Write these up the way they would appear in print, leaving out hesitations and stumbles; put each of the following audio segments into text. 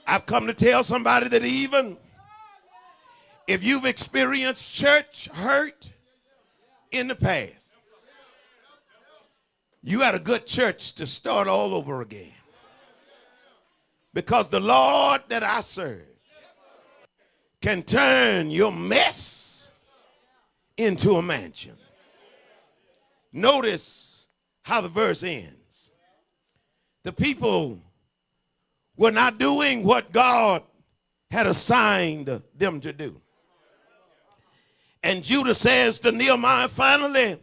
I've come to tell somebody that even if you've experienced church hurt in the past, you had a good church to start all over again. Because the Lord that I serve can turn your mess into a mansion. Notice how the verse ends. The people were not doing what God had assigned them to do. And Judah says to Nehemiah, finally,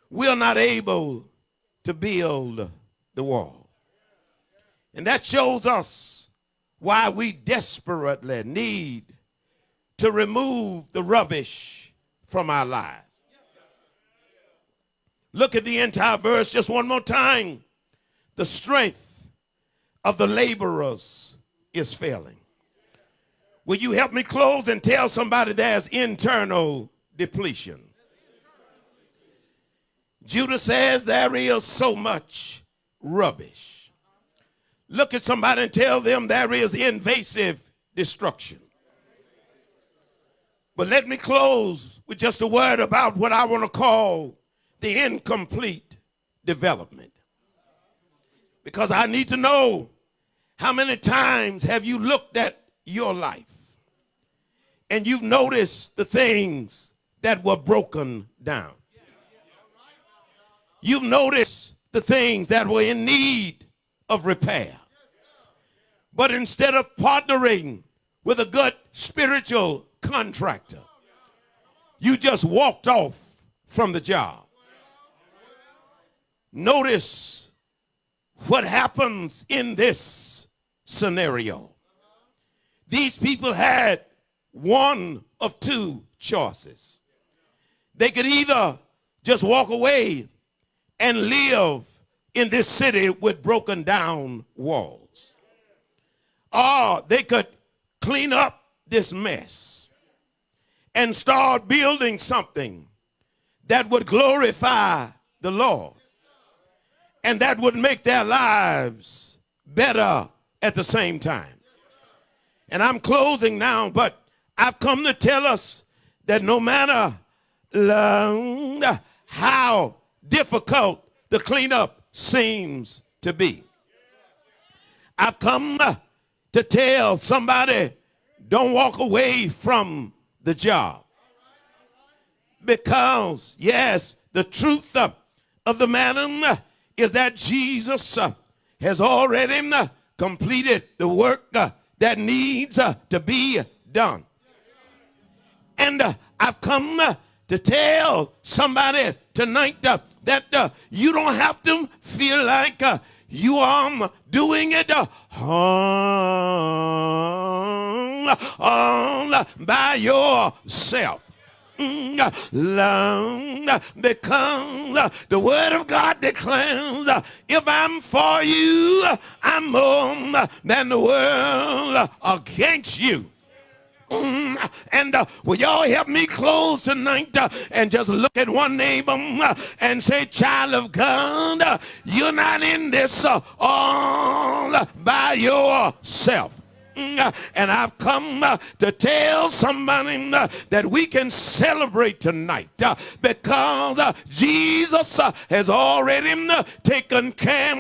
we are not able to build the wall. And that shows us why we desperately need to remove the rubbish from our lives. Look at the entire verse just one more time. The strength of the laborers is failing. Will you help me close and tell somebody there's internal depletion? Judah says there is so much rubbish. Look at somebody and tell them there is invasive destruction. But let me close with just a word about what I want to call the incomplete development. Because I need to know, how many times have you looked at your life and you've noticed the things that were broken down? You've noticed the things that were in need of repair. But instead of partnering with a good spiritual contractor, you just walked off from the job. Notice what happens in this scenario. These people had one of two choices. They could either just walk away and live in this city with broken down walls, or they could clean up this mess and start building something that would glorify the Lord and that would make their lives better at the same time. And I'm closing now, but I've come to tell us that no matter how difficult the cleanup seems to be, I've come to tell somebody, don't walk away from the job. Because, yes, the truth of the matter is that Jesus has already completed the work that needs to be done. And I've come to tell somebody tonight that you don't have to feel like you are doing it all by yourself. Because the word of God declares, if I'm for you, I'm more than the world against you. And will y'all help me close tonight and just look at one neighbor and say, child of God, you're not in this all by yourself. And I've come to tell somebody that we can celebrate tonight because Jesus has already taken care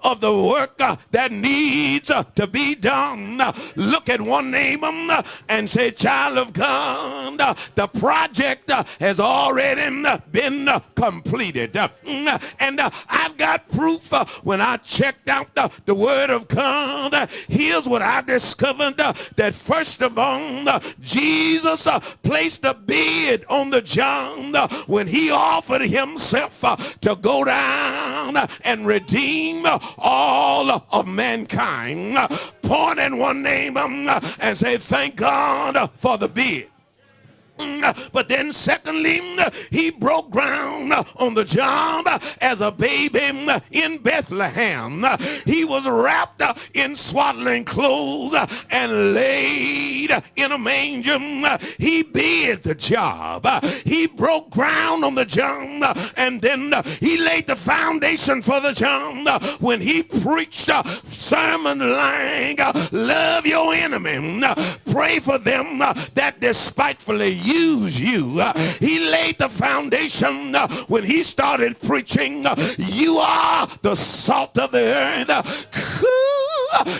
of the work that needs to be done. Look at one neighbor and say, child of God, the project has already been completed. And I've got proof when I checked out the word of God. Here's what I discovered. That first of all, Jesus placed a bid on the job when he offered himself to go down and redeem all of mankind. Point at one neighbor and say, thank God for the bid. But then secondly, he broke ground on the job as a baby in Bethlehem. He was wrapped in swaddling clothes and laid in a manger. He did the job. He broke ground on the job, and then he laid the foundation for the job when he preached a sermon like, love your enemy, pray for them that despitefully use you. He laid the foundation when he started preaching, you are the salt of the earth.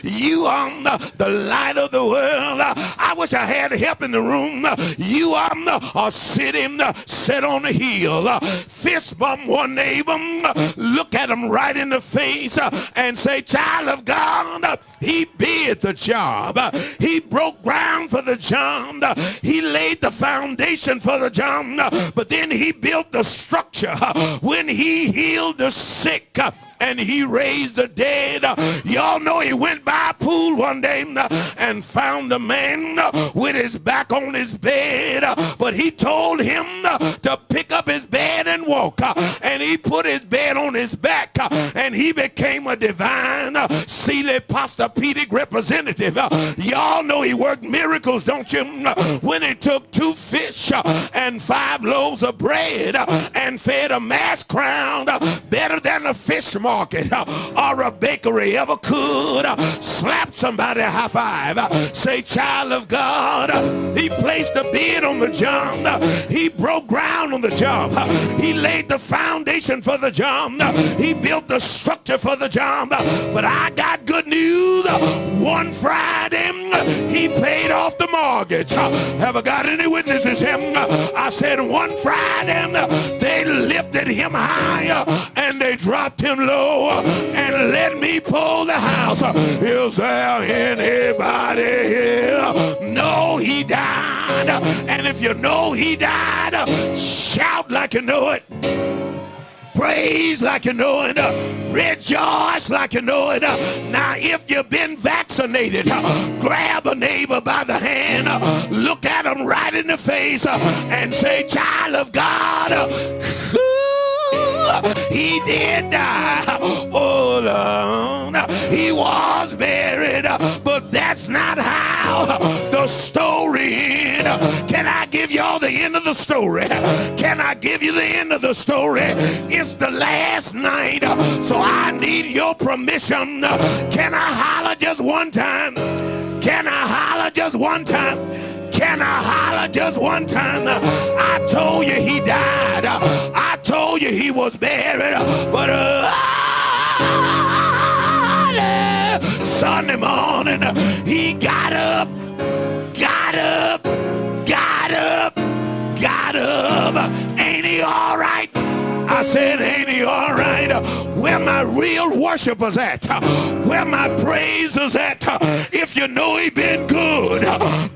You are the light of the world. I wish I had help in the room. You are a city set on a hill. Fist bump one neighbor, look at him right in the face and say, child of God, he did the job. He broke ground for the job. He laid the foundation for the job, but then he built the structure when he healed the sick and he raised the dead. Y'all know he went by a pool one day and found a man with his back on his bed, but he told him to pick up his bed and walk, and he put his bed on his back, and he became a divine Sealy Posturepedic representative. Y'all know he worked miracles, don't you? When he took 2 fish and 5 loaves of bread and fed a mass crowd better than a fish market or a bakery ever could. Slap somebody a high five. Say, child of God, he placed a bid on the job. He broke ground on the job. He laid the foundation for the job. He built the structure for the job. But I got good news. One Friday, he paid off the mortgage. Have I got any witnesses? Him? I said one Friday, they lifted him high and they dropped him low and let me pull the house. Is there anybody here? No, he died. And if you know he died, shout like you know it. Praise like you know it. Rejoice like you know it. Now, if you've been vaccinated, grab a neighbor by the hand, look at him right in the face, and say, child of God, he did die. Oh, Lord, he was buried, but that's not how the story ends. Can I give y'all the end of the story? Can I give you the end of the story? It's the last night, so I need your permission. Can I holler just one time? Can I holler just one time? Can I holler just one time? I told you he died. I told you he was buried. But Sunday morning, he got up, got up, got up, got up. Ain't he all right? I said, ain't he all right? Where my real worshipers at? Where my praisers at? If you know he been good,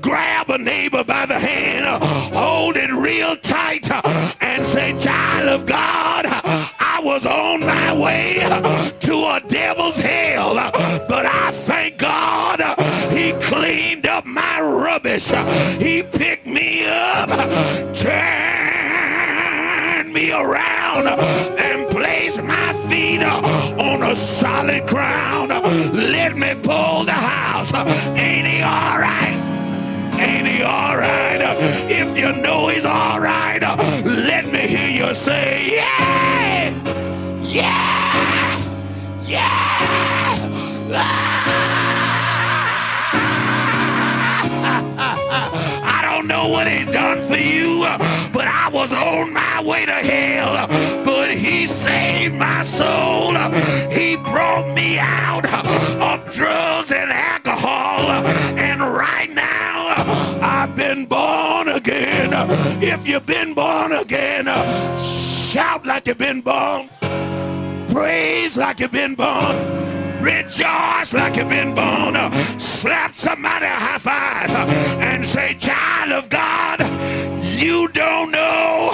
grab a neighbor by the hand, hold it real tight, and say, child of God, I was on my way to a devil's hell, but I thank God he cleaned up my rubbish. He picked me up, turned me around, and placed my feet on a solid ground. Let me pull the house. Ain't he all right? Ain't he all right? If you know he's all right, let me hear you say, yeah, yeah, yeah. I don't know what he done for you, but I was on my way to hell, but he saved my soul. He brought me out of drugs and alcohol, and right now I've been born again. If you've been born again, shout like you've been born. Praise like you've been born. Rejoice like you've been born. Slap somebody a high five and say, child of God, you don't know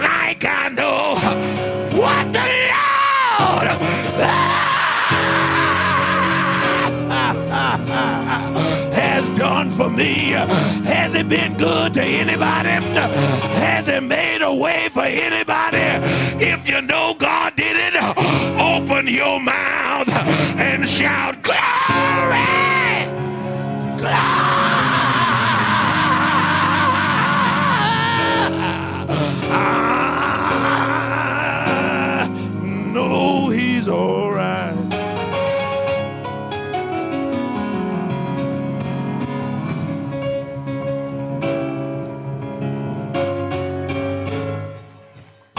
like I know what the Lord has done for me. Has Has he been good to anybody? Has he made a way for anybody? If you know God did it, open your mouth and shout, glory! Glory! I know he's all